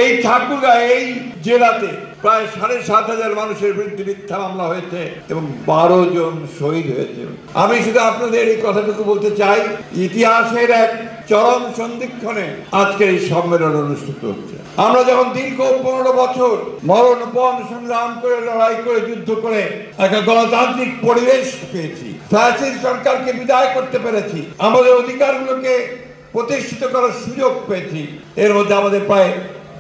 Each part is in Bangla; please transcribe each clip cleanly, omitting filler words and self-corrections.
এই ঠাকুরগাঁও এই জেলাতে প্রায় ৭,৫০০ মানুষের বিরুদ্ধে মিথ্যা মামলা হয়েছে এবং ১২ জন শহীদ হয়েছে। আমি শুধু আপনাদের এই কথাটুকু বলতে চাই, ইতিহাসের এক চরম সন্ধিক্ষণে আজকের এই সম্মেলন অনুষ্ঠিত হচ্ছে। আমরা যখন দীর্ঘ ১৫ বছর মরণপণ সংগ্রাম করে, লড়াই করে, যুদ্ধ করে একটা গণতান্ত্রিক পরিবেশ পেয়েছি, ফ্যাসিস্ট সরকারকে বিদায় করতে পেরেছি, আমাদের অধিকারগুলোকে প্রতিষ্ঠিত করার সুযোগ পেয়েছি, এর মধ্যে আমাদের প্রায়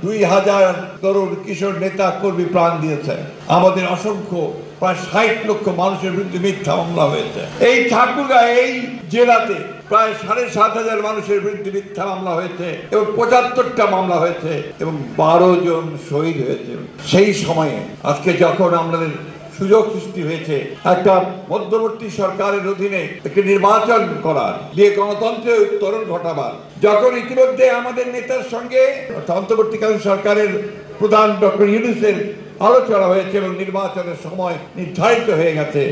২,০০০ তরুণ কিশোর নেতা কর্মী প্রাণ দিয়েছে। আমাদের অসংখ্য প্রায় ৬০ লক্ষ মানুষের বিরুদ্ধে মিথ্যা মামলা হয়েছে। এই ঠাকুরগাঁও এই জেলাতে প্রায় ৭,৫০০ মানুষের বিরুদ্ধে মিথ্যা মামলা হয়েছে এবং ৭৫টা মামলা হয়েছে এবং ১২ জন শহীদ হয়েছে। সেই সময়ে আজকে যখন আমাদের সুযোগ সৃষ্টি হয়েছে একটা মধ্যবর্তী সরকারের অধীনে একটি নির্বাচন করার, দিয়ে গণতন্ত্রের উত্তরণ ঘটাবার, যখন ইতিমধ্যে আমাদের নেতার সঙ্গে অন্তর্বর্তীকালীন সরকারের প্রধান ডক্টর ইউনূসের আলোচনা হয়েছে এবং নির্বাচনের সময় নির্ধারিত হয়ে গেছে,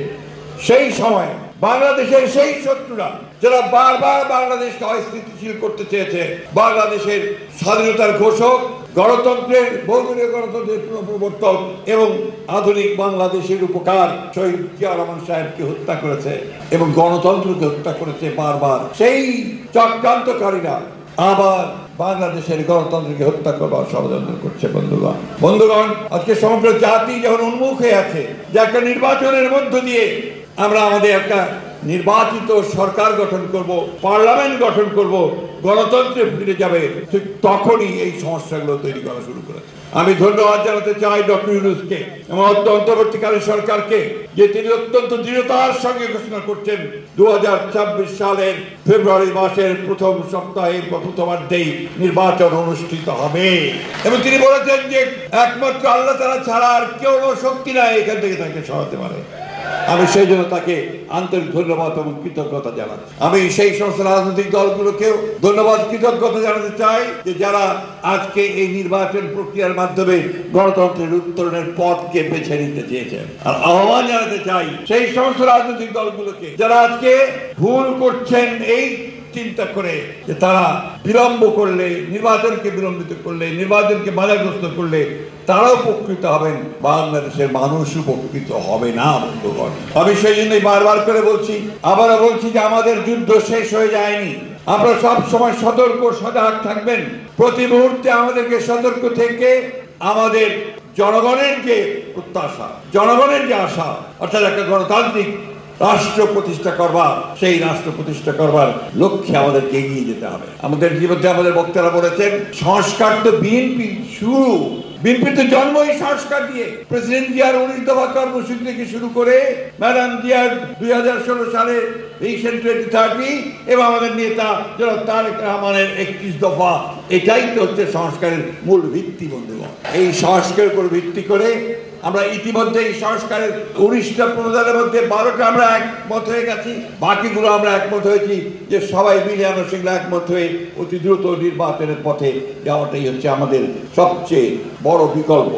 সেই সময় বাংলাদেশের সেই শত্রুরা যারা বারবার বাংলাদেশকে অস্থিতিশীল করতে চেয়েছে, বাংলাদেশের স্বাধীনতার ঘোষক, গণতন্ত্রের বহুদলীয় গণতন্ত্রের পুনঃপ্রবর্তক এবং আধুনিক বাংলাদেশের উপকার শহীদ জিয়া রহমান সাহেবকে হত্যা করেছে এবং গণতন্ত্রকে হত্যা করেছে বারবার, সেই চক্রান্তকারীরা আবার বাংলাদেশের গণতন্ত্রকে হত্যা করবার ষড়যন্ত্র করছে। বন্ধুগণ, আজকে সমগ্র জাতি যখন উন্মুখ হয়ে আছে যে একটা নির্বাচনের মধ্য দিয়ে আমরা আমাদের একটা নির্বাচিত সরকার গঠন করব, পার্লামেন্ট গঠন করব, গণতন্ত্রে ফিরে যাবে, ঠিক তখনই এই সমস্যাগুলো তৈরি করা শুরু করেছে। আমি ধন্যবাদ জানাতে চাই ডক্টর ইউনূসকে এবং অন্তর্বর্তীকালীন সরকারকে যে তিনি অত্যন্ত দৃঢ়তার সঙ্গে ঘোষণা করছেন ২০২৬ সালের ফেব্রুয়ারি মাসের প্রথম সপ্তাহে বা প্রথমার্ধেই নির্বাচন অনুষ্ঠিত হবে এবং তিনি বলেছেন যে একমাত্র আল্লাহ তাআলা ছাড়া আর কেউ শক্তি নাই এখান থেকে তাকে সরাতে পারে। আমি সেই জন্য তাকে আন্তরিক ধন্যবাদ এবং কৃতজ্ঞতা জানাচ্ছি। আমি সেই সমস্ত রাজনৈতিক দলগুলোকেও ধন্যবাদ, কৃতজ্ঞতা জানাতে চাই যে যারা আজকে এই নির্বাচন প্রক্রিয়ার মাধ্যমে গণতন্ত্রের উত্তরণের পথকে বেছে নিতে চেয়েছেন। আর আহ্বান জানাতে চাই সেই সমস্ত রাজনৈতিক দলগুলোকে যারা আজকে ভুল করছেন এই চিন্তা করে যে তারা বিলম্ব করলে, নির্বাচনকে বিলম্বিত করলে, নির্বাচনকে বাধাগ্রস্ত করলে তারাও উপকৃত হবেন, বাংলাদেশের মানুষ উপকৃত হবে না। বন্ধুগণ, আমি সেই জন্যই বারবার করে বলছি, আবারও বলছি যে আমাদের যুদ্ধ শেষ হয়ে যায়নি। আমরা সব সময় সতর্ক, সজাগ থাকবেন। প্রতি মুহূর্তে আমাদেরকে সতর্ক থেকে আমাদের জনগণের যে প্রত্যাশা, জনগণের যে আশা, অর্থাৎ একটা গণতান্ত্রিক রাষ্ট্র প্রতিষ্ঠা করবার, সেই রাষ্ট্র প্রতিষ্ঠা করবার লক্ষ্যে আমাদেরকে এগিয়ে যেতে হবে। আমাদের ইতিমধ্যে আমাদের বক্তারা বলেছেন সংস্কার তো বিএনপি শুরু, বিএনপির তো জন্মই সংস্কার দিয়ে। প্রেসিডেন্ট জিয়ার 19 দফা কর্মসূচি থেকে শুরু করে ম্যাডাম জিয়ার 2016 সালে ভিশন 2030 এবং আমাদের নেতা জনাব তারেক রহমানের 21 দফা, এটাই তো হচ্ছে সংস্কারের মূল ভিত্তি। বন্ধুগণ, এই সংস্কারের উপর ভিত্তি করে আমরা ইতিমধ্যে এই সংস্কারের 19টা প্রণোদনের মধ্যে 12টা আমরা একমত হয়ে গেছি, বাকিগুলো আমরা একমত হয়েছি যে সবাই মিলে আমরা সেগুলো একমত হয়ে অতি দ্রুত নির্বাচনের পথে যাওয়াটাই হচ্ছে আমাদের সবচেয়ে বড় বিকল্প।